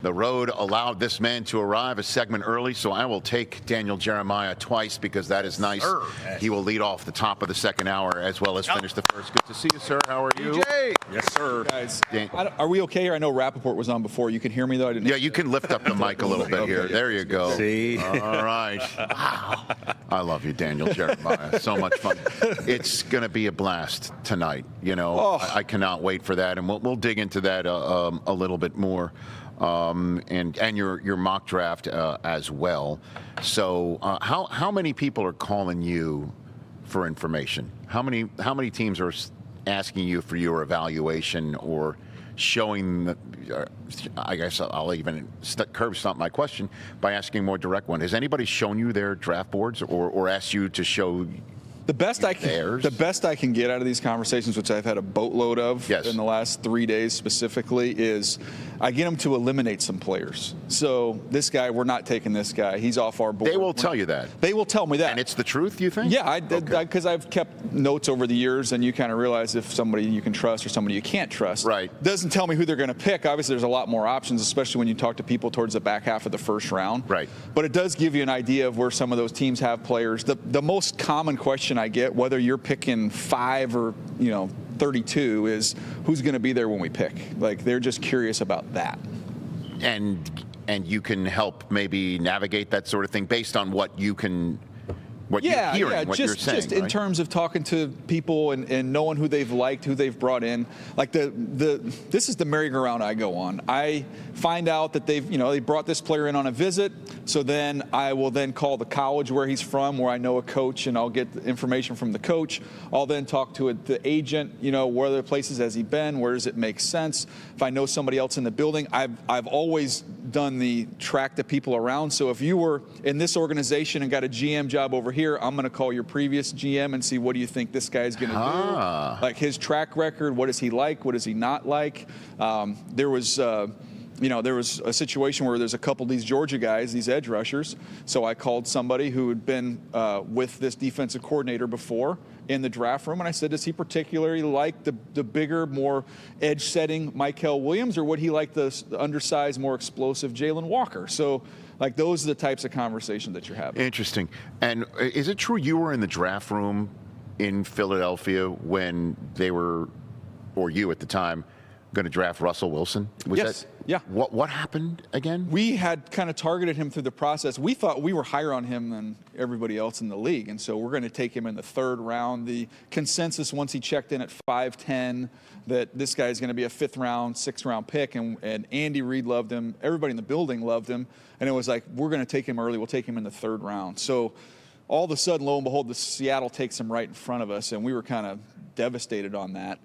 The road allowed this man to arrive a segment early, so I will take Daniel Jeremiah twice because that is nice. He will lead off the top of the second hour as well as finish the first. Good to see you, sir. How are you? DJ. Yes, sir. Guys, are we okay here? I know Rappaport was on before. You can hear me, though? Yeah, you can lift up the mic a little bit here. There you go. See? All right. Wow. I love you, Daniel Jeremiah. So much fun. It's going to be a blast tonight. You know, I cannot wait for that, and we'll dig into that a little bit more. And your mock draft as well. So how many people are calling you for information? How many teams are asking you for your evaluation or showing? I guess I'll even curb stomp my question by asking a more direct one. Has anybody shown you their draft boards or asked you to show? The best I can get out of these conversations, which I've had a boatload of in the last 3 days specifically, is I get them to eliminate some players. So this guy, we're not taking this guy. He's off our board. They will tell you that. They will tell me that. And it's the truth, you think? Yeah, because I've kept notes over the years, and you kind of realize if somebody you can trust or somebody you can't trust. Right. Doesn't tell me who they're going to pick. Obviously, there's a lot more options, especially when you talk to people towards the back half of the first round. Right. But it does give you an idea of where some of those teams have players. The most common question I get, whether you're picking 5 or 32, is who's going to be there when we pick. Like, they're just curious about that. And you can help maybe navigate that sort of thing based on what you can. What you're hearing, what you're saying, just in terms of talking to people and knowing who they've liked, who they've brought in. Like this is the merry-go-round I go on. I find out that they brought this player in on a visit, so then I will then call the college where he's from, where I know a coach, and I'll get the information from the coach. I'll then talk to the agent. Where other places has he been? Where does it make sense? If I know somebody else in the building, I've always done the track the people around. So if you were in this organization and got a GM job over here, I'm going to call your previous GM and see what do you think this guy's going to do, like his track record. What is he like? What is he not like? There was a situation where there's a couple of these Georgia guys, these edge rushers. So I called somebody who had been with this defensive coordinator before in the draft room, and I said, does he particularly like the bigger, more edge-setting Mykel Williams, or would he like the undersized, more explosive Jalen Walker? So, like, those are the types of conversations that you're having. Interesting. And is it true you were in the draft room in Philadelphia when they were, or you at the time, going to draft Russell Wilson? Yes. Yeah. What happened again? We had kind of targeted him through the process. We thought we were higher on him than everybody else in the league, and so we're going to take him in the third round. The consensus once he checked in at 5'10", that this guy is going to be a 5th round, 6th round pick, and Andy Reid loved him. Everybody in the building loved him, and it was like, we're going to take him early. We'll take him in the 3rd round. So all of a sudden, lo and behold, the Seattle takes him right in front of us, and we were kind of devastated on that.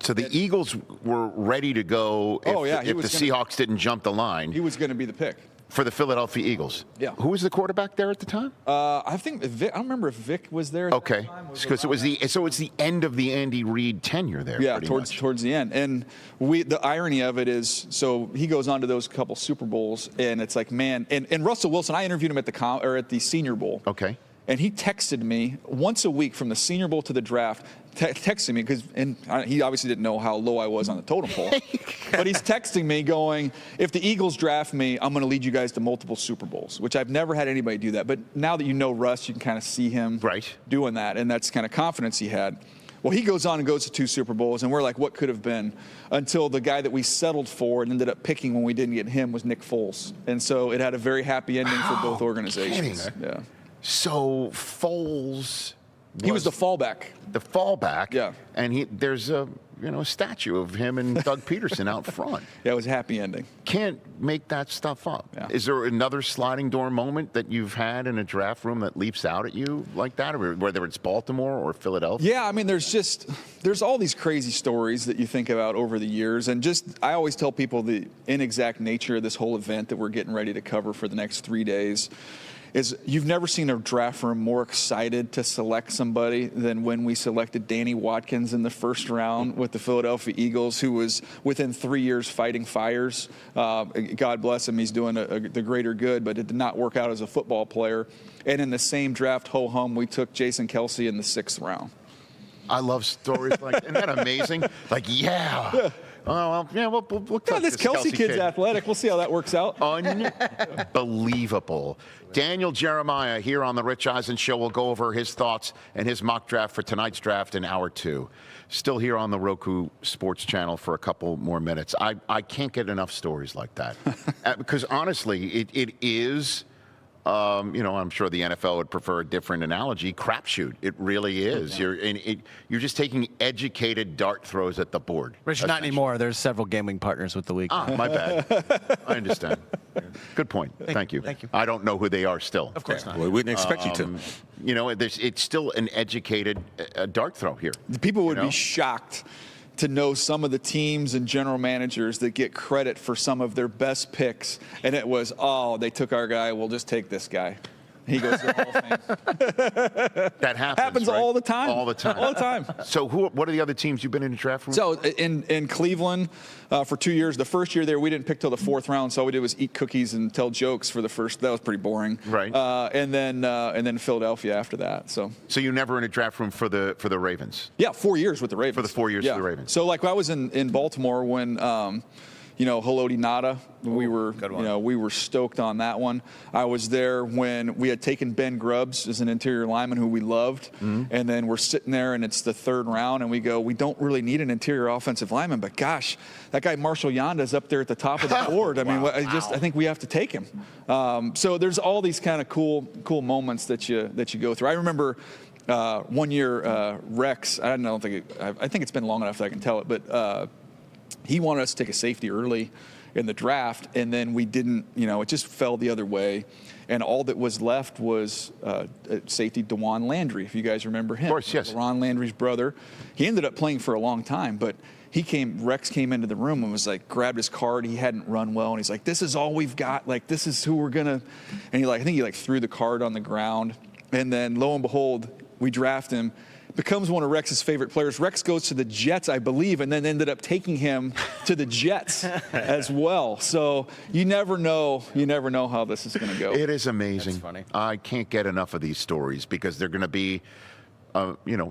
So the Eagles were ready to go if the Seahawks didn't jump the line. He was going to be the pick. For the Philadelphia Eagles. Yeah. Who was the quarterback there at the time? I think Vic, I don't remember if Vic was there. Okay. Because it's the end of the Andy Reid tenure there. Yeah, towards the end. And the irony of it is, so he goes on to those couple Super Bowls, and it's like, man, and Russell Wilson, I interviewed him at the Senior Bowl. Okay. And he texted me once a week from the Senior Bowl to the draft, texting me, because he obviously didn't know how low I was on the totem pole. But he's texting me going, if the Eagles draft me, I'm going to lead you guys to multiple Super Bowls, which I've never had anybody do that. But now that you know Russ, you can kind of see him doing that, and that's kind of confidence he had. Well, he goes on and goes to 2 Super Bowls, and we're like, what could have been? Until the guy that we settled for and ended up picking when we didn't get him was Nick Foles. And so it had a very happy ending for both organizations. Yeah. So Foles, he was the fallback. The fallback. Yeah. And there's a statue of him and Doug Peterson out front. Yeah, it was a happy ending. Can't make that stuff up. Yeah. Is there another sliding door moment that you've had in a draft room that leaps out at you like that, or whether it's Baltimore or Philadelphia? Yeah, I mean, there's all these crazy stories that you think about over the years, and I always tell people the inexact nature of this whole event that we're getting ready to cover for the next 3 days. Is you've never seen a draft room more excited to select somebody than when we selected Danny Watkins in the 1st round with the Philadelphia Eagles, who was within 3 years fighting fires. God bless him, he's doing the greater good, but it did not work out as a football player. And in the same draft, ho-hum, we took Jason Kelce in the 6th round. I love stories like that. Isn't that amazing? Like, yeah. Oh, well, yeah, we'll yeah, this Kelsey kid's athletic. We'll see how that works out. Unbelievable. Daniel Jeremiah here on the Rich Eisen Show. We'll go over his thoughts and his mock draft for tonight's draft in hour 2. Still here on the Roku Sports Channel for a couple more minutes. I can't get enough stories like that. Because honestly, it is... I'm sure the NFL would prefer a different analogy. Crapshoot. It really is. You're just taking educated dart throws at the board. Rich, not anymore. There's several gaming partners with the league. My bad. I understand. Good point. Thank you. Thank you. I don't know who they are still. Of course not. Well, we wouldn't expect you to. It's still an educated dart throw here. People would be shocked to know some of the teams and general managers that get credit for some of their best picks. And it was, they took our guy, we'll just take this guy. He goes to the Hall of Fame. That happens right? all the time. All the time. All the time. So what are the other teams you've been in the draft room? So in Cleveland for 2 years, the first year there, we didn't pick till the 4th round. So all we did was eat cookies and tell jokes for the first. That was pretty boring. Right. And then Philadelphia after that. So you never in a draft room for the Ravens? Yeah, 4 years with the Ravens. For the 4 years with the Ravens. So like I was in Baltimore when Haloti Ngata, we were stoked on that one. I was there when we had taken Ben Grubbs as an interior lineman who we loved, and then we're sitting there and it's the 3rd round and we go, we don't really need an interior offensive lineman, but gosh, that guy Marshall Yanda's up there at the top of the board. I mean, I think we have to take him. So there's all these kind of cool moments that you go through. I remember 1 year Rex. I think it's been long enough that I can tell it, but. He wanted us to take a safety early in the draft, and then we didn't, it just fell the other way. And all that was left was safety DeJuan Landry, if you guys remember him. Of course, yes. Ron Landry's brother. He ended up playing for a long time, but Rex came into the room and was like, grabbed his card. He hadn't run well, and he's like, this is all we've got. Like, this is who we're going to. And I think he threw the card on the ground. And then lo and behold, we draft him. Becomes one of Rex's favorite players. Rex goes to the Jets, I believe, and then ended up taking him to the Jets as well. So you never know how this is going to go. It is amazing. That's funny. I can't get enough of these stories because they're going to be,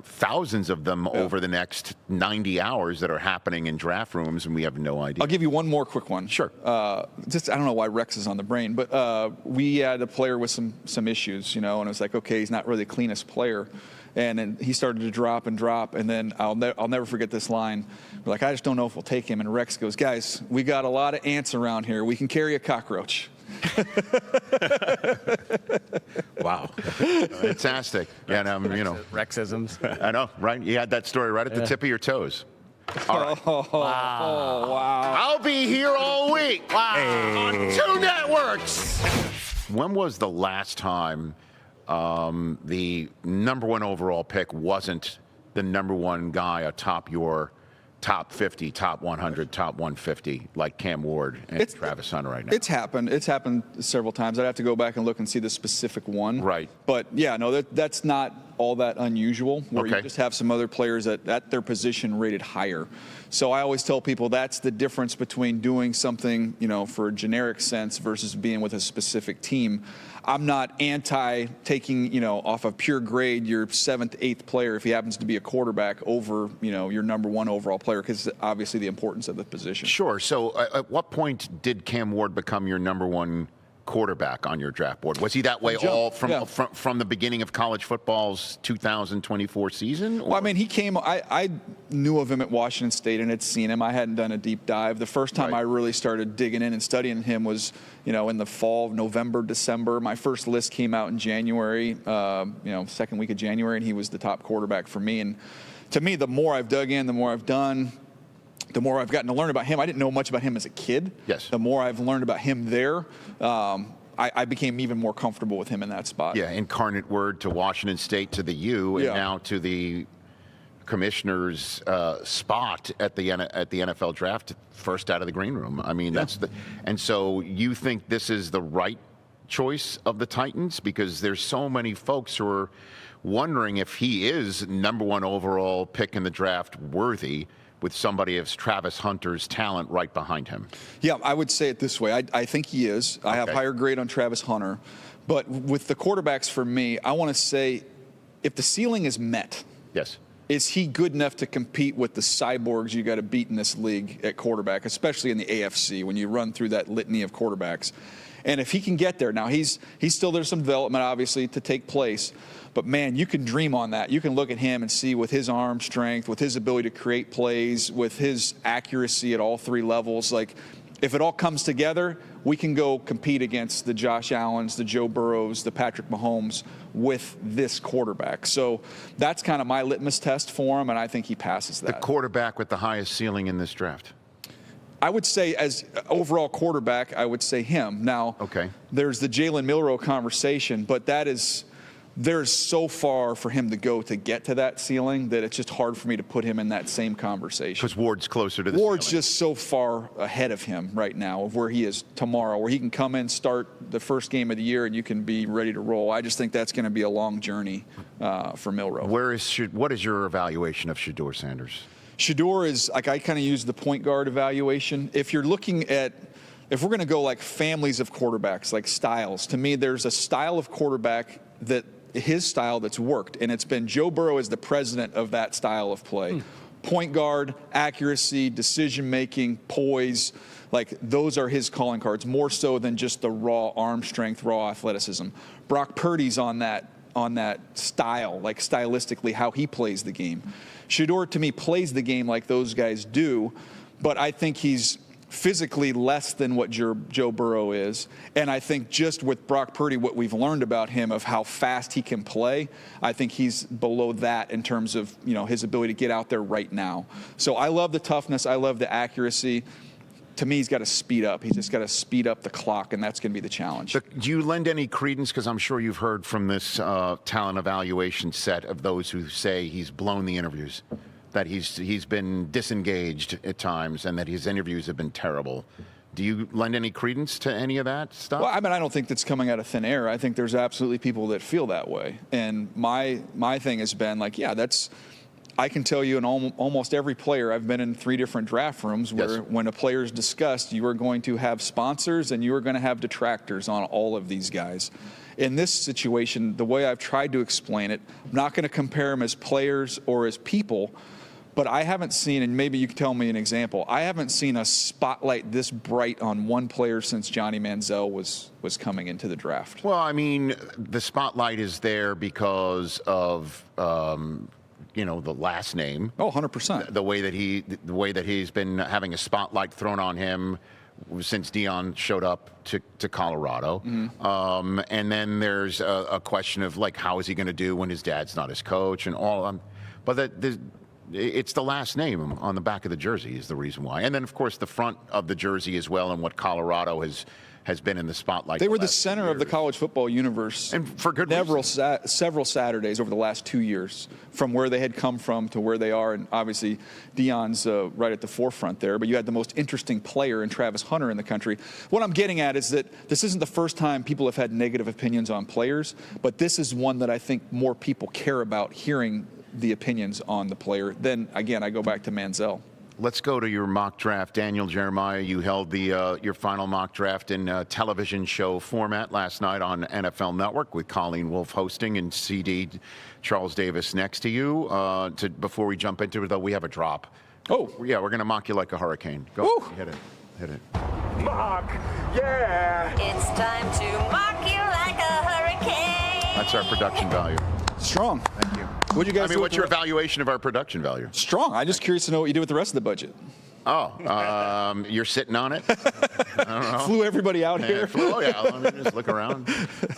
thousands of them over the next 90 hours that are happening in draft rooms, and we have no idea. I'll give you one more quick one. Sure. I don't know why Rex is on the brain, but we had a player with some issues, and it was like, okay, he's not really the cleanest player. And then he started to drop, and then I'll never forget this line. We're like, I just don't know if we'll take him. And Rex goes, guys, we got a lot of ants around here. We can carry a cockroach. Wow. Fantastic. And, Rexisms. I know, right? You had that story right at the tip of your toes. All right. Wow. I'll be here all week. Wow. On 2 networks. When was the last time the number 1 overall pick wasn't the number 1 guy atop your top 50, top 100, top 150, like Cam Ward and Travis Hunter right now? It's happened. It's happened several times. I'd have to go back and look and see the specific one. Right. But, that's not all that unusual, where you just have some other players at their position rated higher. So I always tell people that's the difference between doing something, for a generic sense versus being with a specific team. I'm not anti-taking, off of pure grade, your 7th, 8th player if he happens to be a quarterback over, your number 1 overall player, because obviously the importance of the position. Sure. So at what point did Cam Ward become your number 1 quarterback on your draft board? Was he that way all from the beginning of college football's 2024 season? Or? Well, I mean, he came. I knew of him at Washington State and had seen him. I hadn't done a deep dive. The first time I really started digging in and studying him was, in the fall, November, December. My first list came out in January, second week of January, and he was the top quarterback for me. And to me, the more I've dug in, the more I've done, the more I've gotten to learn about him. I didn't know much about him as a kid. Yes. The more I've learned about him there, I became even more comfortable with him in that spot. Yeah, incarnate word to Washington State, to the U, and now to the commissioner's spot at the NFL draft, first out of the green room. I mean, and so you think this is the right choice of the Titans? Because there's so many folks who are wondering if he is number 1 overall pick in the draft worthy, with somebody of Travis Hunter's talent right behind him. Yeah, I would say it this way. I think he is. I have higher grade on Travis Hunter. But with the quarterbacks for me, I want to say if the ceiling is met, yes, is he good enough to compete with the cyborgs you got to beat in this league at quarterback, especially in the AFC when you run through that litany of quarterbacks? And if he can get there, now he's still, there's some development obviously to take place, but man, you can dream on that. You can look at him and see with his arm strength, with his ability to create plays, with his accuracy at all three levels, like if it all comes together, we can go compete against the Josh Allens, the Joe Burrows, the Patrick Mahomes with this quarterback. So that's kind of my litmus test for him, and I think he passes that. The quarterback with the highest ceiling in this draft? I would say as overall quarterback, I would say him. Now, there's the Jalen Milroe conversation, but there's so far for him to go to get to that ceiling that it's just hard for me to put him in that same conversation. Because Ward's closer to the Ward's ceiling. just so far ahead of him right now of where he is tomorrow, where he can come in, start the first game of the year, and you can be ready to roll. I just think that's going to be a long journey for Milroe. What is your evaluation of Shedeur Sanders? Shedeur is, like, I kind of use the point guard evaluation. If you're looking at, if we're going to go like families of quarterbacks, like styles, to me there's a style of quarterback that his style that's worked, and it's been Joe Burrow as the president of that style of play. Point guard, accuracy, decision-making, poise, like those are his calling cards, more so than just the raw arm strength, raw athleticism. Brock Purdy's on that style, like stylistically how he plays the game. Shedeur, to me, plays the game like those guys do, but I think he's physically less than what Joe Burrow is. And I think just with Brock Purdy, what we've learned about him of how fast he can play, I think he's below that in terms of, you know, his ability to get out there right now. So I love the toughness. I love the accuracy. To me, he's got to speed up. He's just got to speed up the clock, and that's going to be the challenge. Do you lend any credence, because I'm sure you've heard from this talent evaluation set of those who say he's blown the interviews, that he's been disengaged at times and that his interviews have been terrible. Do you lend any credence to any of that stuff? Well, I mean, I don't think that's coming out of thin air. I think there's absolutely people that feel that way. And my thing has been like, yeah, I can tell you in almost every player, I've been in 3 different draft rooms where when a player is discussed, you are going to have sponsors and you are going to have detractors on all of these guys. In this situation, the way I've tried to explain it, I'm not going to compare them as players or as people, but I haven't seen, and maybe you can tell me an example, I haven't seen a spotlight this bright on one player since Johnny Manziel was coming into the draft. Well, I mean, the spotlight is there because of the last name. Oh, 100%. The way that he's been having a spotlight thrown on him since Deion showed up to Colorado. Mm-hmm. And then there's a question of, like, how is he going to do when his dad's not his coach and all. But it's the last name on the back of the jersey is the reason why. And then, of course, the front of the jersey as well, and what Colorado has been in the spotlight. They were the center of the college football universe, and for good reason. Several Saturdays over the last 2 years, from where they had come from to where they are. And obviously, Deion's right at the forefront there. But you had the most interesting player in Travis Hunter in the country. What I'm getting at is that this isn't the first time people have had negative opinions on players, but this is one that I think more people care about hearing the opinions on the player. Then again, I go back to Manziel. Let's go to your mock draft. Daniel Jeremiah, you held your final mock draft in television show format last night on NFL Network with Colleen Wolfe hosting and CD Charles Davis next to you. Before we jump into it, though, we have a drop. Oh. Yeah, we're going to mock you like a hurricane. Go. Woo. Hit it. Mock, yeah! It's time to mock you like a hurricane. That's our production value. Strong. Thank you. What'd you guys do? What's your evaluation of our production value? Strong. I'm just curious to know what you did with the rest of the budget. Oh, you're sitting on it? I don't know. Flew everybody out here? Oh, yeah. Let me just look around.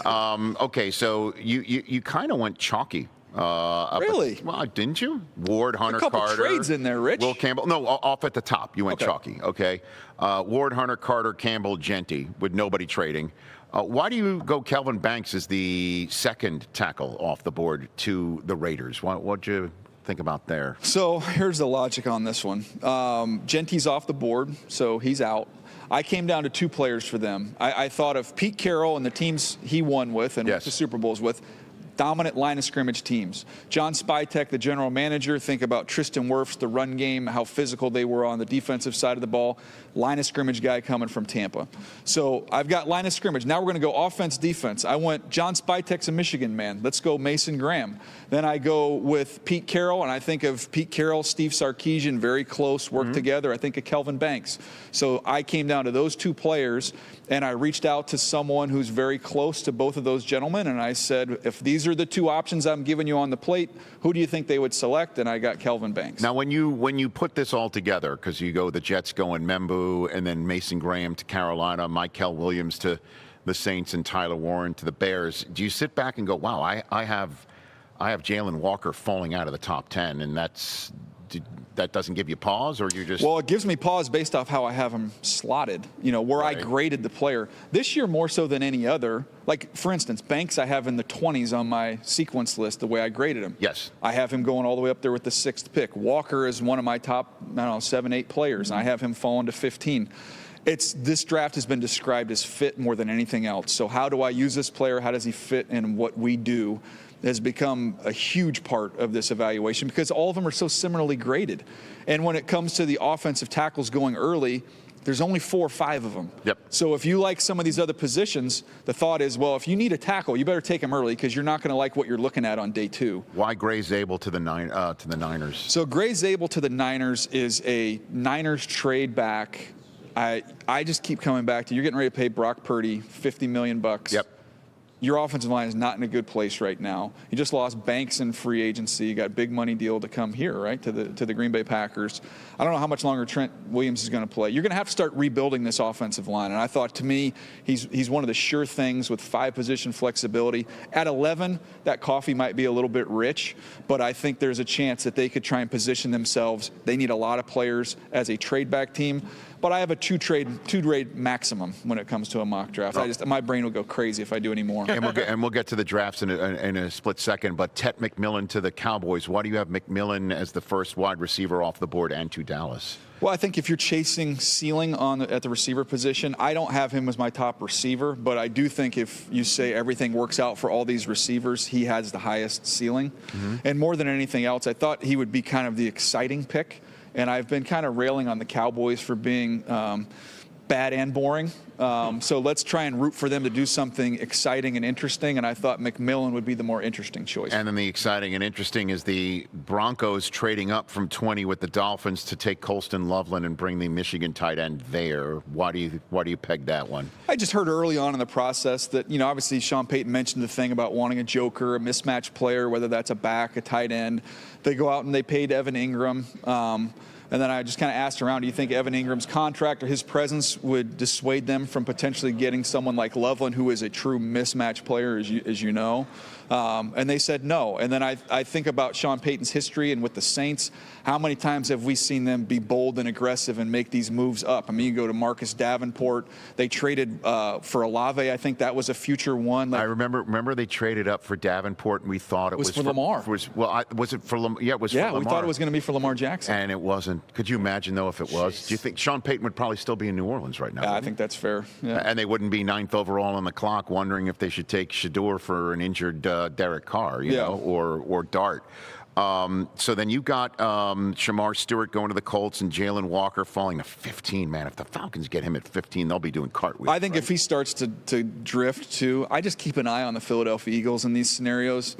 Okay, so you kind of went chalky. Really? Well, didn't you? Ward, Hunter, Carter. A couple Carter. trades in there, Rich. Will Campbell. No, off at the top. You went chalky, okay? Ward, Hunter, Carter, Campbell, Genty, with nobody trading. Why do you go Kelvin Banks as the second tackle off the board to the Raiders? What'd you think about there? So here's the logic on this one. Genty's off the board, so he's out. I came down to 2 players for them. I thought of Pete Carroll and the teams he won with and went to Super Bowls with. dominant line of scrimmage teams. John Spytek, the general manager, think about Tristan Wirfs, the run game, how physical they were on the defensive side of the ball. Line of scrimmage guy coming from Tampa. So I've got line of scrimmage. Now we're going to go offense, defense. I went John Spytek's a Michigan man. Let's go Mason Graham. Then I go with Pete Carroll, and I think of Pete Carroll, Steve Sarkisian, very close, work together. I think of Kelvin Banks. So I came down to those two players, and I reached out to someone who's very close to both of those gentlemen, and I said, if these are the two options I'm giving you on the plate, who do you think they would select? And I got Kelvin Banks. Now, when you put this all together, because you go the Jets going Membu, and then Mason Graham to Carolina, Mikel Williams to the Saints, and Tyler Warren to the Bears, do you sit back and go, wow, I have Jalen Walker falling out of the top 10, and that doesn't give you pause, or you just... Well, it gives me pause based off how I have him slotted, where I graded the player. This year more so than any other. Like, for instance, Banks I have in the 20s on my sequence list, the way I graded him. Yes. I have him going all the way up there with the 6th pick. Walker is one of my top, 7, 8 players, and I have him falling to 15. This draft has been described as fit more than anything else. So how do I use this player? How does he fit in what we do? Has become a huge part of this evaluation because all of them are so similarly graded. And when it comes to the offensive tackles going early, there's only 4 or 5 of them. Yep. So if you like some of these other positions, the thought is, well, if you need a tackle, you better take him early because you're not going to like what you're looking at on day 2. Why Gray Zabel to the Niners? So Gray Zabel to the Niners is a Niners trade back. I just keep coming back to, you're getting ready to pay Brock Purdy $50 million. Yep. Your offensive line is not in a good place right now. You just lost Banks in free agency. You got a big money deal to come here, right, to the Green Bay Packers. I don't know how much longer Trent Williams is going to play. You're going to have to start rebuilding this offensive line. And I thought, to me, he's one of the sure things with 5-position flexibility. At 11, that coffee might be a little bit rich, but I think there's a chance that they could try and position themselves. They need a lot of players as a trade-back team. But I have a two-trade maximum when it comes to a mock draft. My brain will go crazy if I do any more. And we'll get to the drafts in a split second. But Tet McMillan to the Cowboys. Why do you have McMillan as the first wide receiver off the board and to Dallas? Well, I think if you're chasing ceiling at the receiver position, I don't have him as my top receiver, but I do think if you say everything works out for all these receivers, he has the highest ceiling. And more than anything else, I thought he would be kind of the exciting pick. And I've been kind of railing on the Cowboys for being bad and boring. So let's try and root for them to do something exciting and interesting. And I thought McMillan would be the more interesting choice. And then the exciting and interesting is the Broncos trading up from 20 with the Dolphins to take Colston Loveland and bring the Michigan tight end there. Why do you peg that one? I just heard early on in the process that, obviously Sean Payton mentioned the thing about wanting a joker, a mismatch player, whether that's a back, a tight end. They go out and they paid Evan Ingram. And then I just kind of asked around, do you think Evan Ingram's contract or his presence would dissuade them from potentially getting someone like Loveland, who is a true mismatch player, as you know? And they said no. And then I think about Sean Payton's history and with the Saints, how many times have we seen them be bold and aggressive and make these moves up? I mean, you go to Marcus Davenport. They traded for Olave. I think that was a future one. I remember they traded up for Davenport, and we thought it was for Lamar. Was it for Lamar? Yeah, it was for Lamar. Yeah, we thought it was going to be for Lamar Jackson. And it wasn't. Could you imagine, though, if it was? Jeez. Do you think Sean Payton would probably still be in New Orleans right now? Yeah, I think that's fair. Yeah. And they wouldn't be 9th overall on the clock wondering if they should take Shedeur for an injured Derek Carr, you know, or Dart. So then you got Shamar Stewart going to the Colts and Jalen Walker falling to 15. Man, if the Falcons get him at 15, they'll be doing cartwheels. I think if he starts to drift too, I just keep an eye on the Philadelphia Eagles in these scenarios.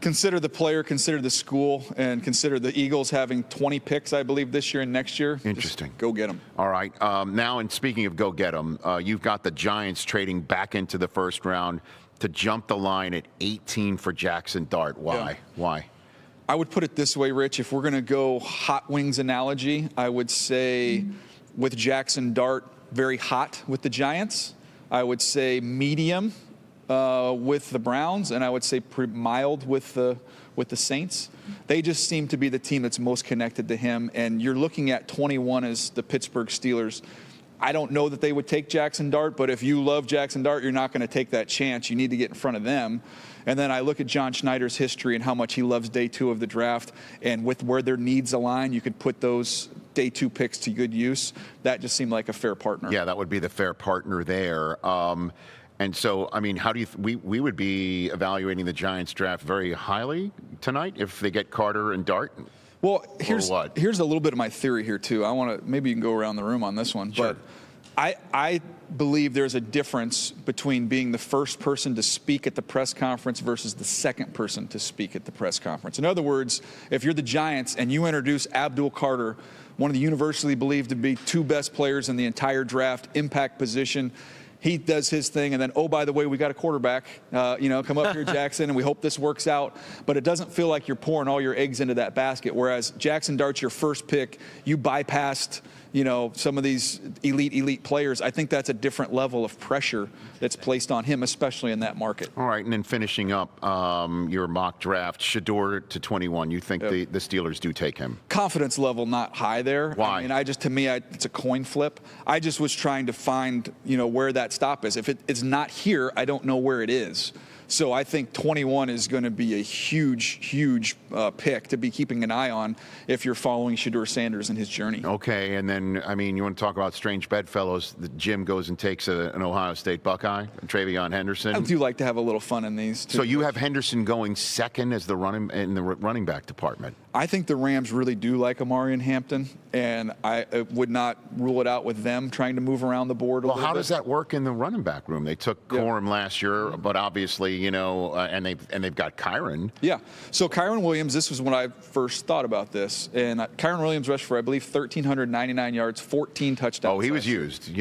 Consider the player, consider the school, and consider the Eagles having 20 picks, I believe, this year and next year. Interesting. Just go get them. All right. Now, and speaking of go get them, you've got the Giants trading back into the first round to jump the line at 18 for Jaxson Dart. Why? Yeah. Why? I would put it this way, Rich. If we're going to go hot wings analogy, I would say with Jaxson Dart, very hot with the Giants. I would say medium with the Browns, and I would say mild with the Saints. They just seem to be the team that's most connected to him, and you're looking at 21 as the Pittsburgh Steelers. I don't know that they would take Jaxson Dart, but if you love Jaxson Dart, you're not going to take that chance. You need to get in front of them. And then I look at John Schneider's history and how much he loves day 2 of the draft, and with where their needs align, you could put those day 2 picks to good use. That just seemed like a fair partner. Yeah, that would be the fair partner there. And so, I mean, how do you? We would be evaluating the Giants draft very highly tonight if they get Carter and Dart. Well, here's a little bit of my theory here too. I want to maybe you can go around the room on this one, Sure. but I believe there's a difference between being the first person to speak at the press conference versus the second person to speak at the press conference. In other words, if you're the Giants and you introduce Abdul Carter, one of the universally believed to be 2 best players in the entire draft, impact position, he does his thing, and then, oh, by the way, we got a quarterback. Come up here, Jaxson, and we hope this works out. But it doesn't feel like you're pouring all your eggs into that basket, whereas Jaxson Dart's your first pick. You bypassed, some of these elite players. I think that's a different level of pressure that's placed on him, especially in that market. All right, and then finishing up your mock draft, Shedeur to 21. You think the Steelers do take him? Confidence level not high there. Why? I mean, to me, it's a coin flip. I just was trying to find, where that stop is. If it's not here, I don't know where it is. So I think 21 is going to be a huge pick to be keeping an eye on if you're following Shedeur Sanders and his journey. Okay, and then, I mean, you want to talk about strange bedfellows. The Jim goes and takes an Ohio State Buckeye, Travion Henderson. I do like to have a little fun in these, too. So you have Henderson going second as the running back department. I think the Rams really do like Amari Hampton, and I would not rule it out with them trying to move around the board a little bit. Well, how does that work in the running back room? They took Corum last year, but obviously, and they've got Kyron. Yeah. So Kyron Williams, this was when I first thought about this, and Kyron Williams rushed for, I believe, 1,399 yards, 14 touchdowns. Oh, he was used,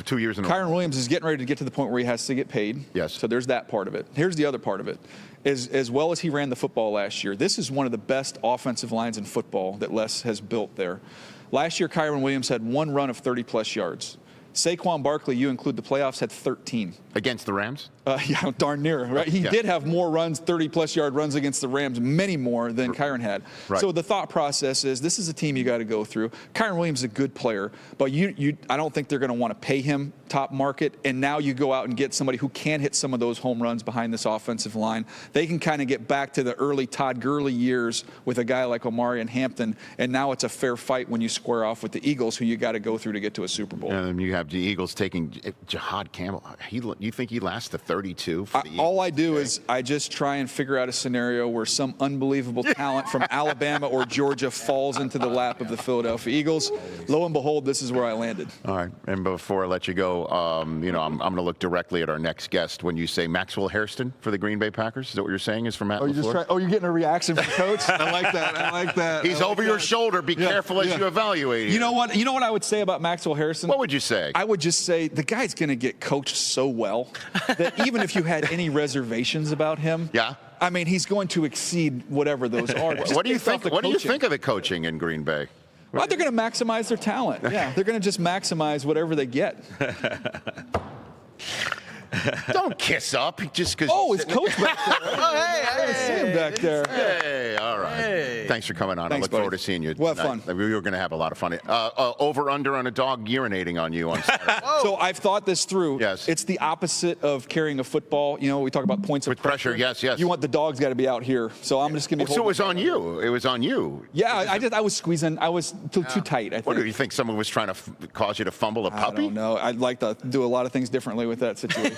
2 years in a row. Kyron Williams is getting ready to get to the point where he has to get paid. Yes. So there's that part of it. Here's the other part of it. As well as he ran the football last year, this is one of the best offensive lines in football that Les has built there. Last year, Kyron Williams had 1 run of 30-plus yards. Saquon Barkley, you include the playoffs, had 13. Against the Rams? Yeah, darn near, right? He did have more runs, 30-plus yard runs against the Rams, many more than Kyron had. Right. So the thought process is this is a team you got to go through. Kyron Williams is a good player, but I don't think they're going to want to pay him top market, and now you go out and get somebody who can hit some of those home runs behind this offensive line. They can kind of get back to the early Todd Gurley years with a guy like Omari and Hampton, and now it's a fair fight when you square off with the Eagles, who you got to go through to get to a Super Bowl. And you have the Eagles taking Jahad Campbell. You think he lasts to 32 for the Eagles? All I do is I just try and figure out a scenario where some unbelievable talent from Alabama or Georgia falls into the lap of the Philadelphia Eagles. Lo and behold, this is where I landed. All right. And before I let you go, I'm going to look directly at our next guest when you say Maxwell Hairston for the Green Bay Packers. Is that what you're saying is from Matt LaFleur? You're getting a reaction from Coach? I like that. He's over your shoulder. Be careful as you evaluate him. You know what I would say about Maxwell Hairston? What would you say? I would just say the guy's going to get coached so well that even if you had any reservations about him, I mean, he's going to exceed whatever those are. What do you think? What do you think of the coaching in Green Bay? Well, they're going to maximize their talent. Yeah, they're going to just maximize whatever they get. Don't kiss up just because. Oh, it's Coach back there. I see him back there. Hey, all right. Hey. Thanks for coming on. Thanks, I look buddy. forward to seeing you. We'll have fun. We were going to have a lot of fun. Over under on a dog urinating on you on Saturday. So I've thought this through. Yes. It's the opposite of carrying a football. We talk about points With of pressure. Yes. You want the dog's got to be out here. So I'm just going to be. So it was on you. It was on you. Yeah, I was squeezing. I was too tight, I think. What do you think? Someone was trying to cause you to fumble a puppy? I don't know. I'd like to do a lot of things differently with that situation.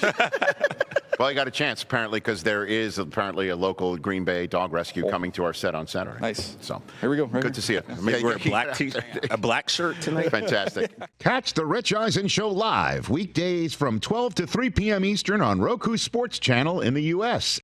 Well, I got a chance, apparently, because there is apparently a local Green Bay dog rescue coming to our set on Saturday. Nice. So here we go. Good to see you. Wear a black shirt tonight. Fantastic. Catch the Rich Eisen Show live weekdays from 12 to 3 p.m. Eastern on Roku Sports Channel in the U.S.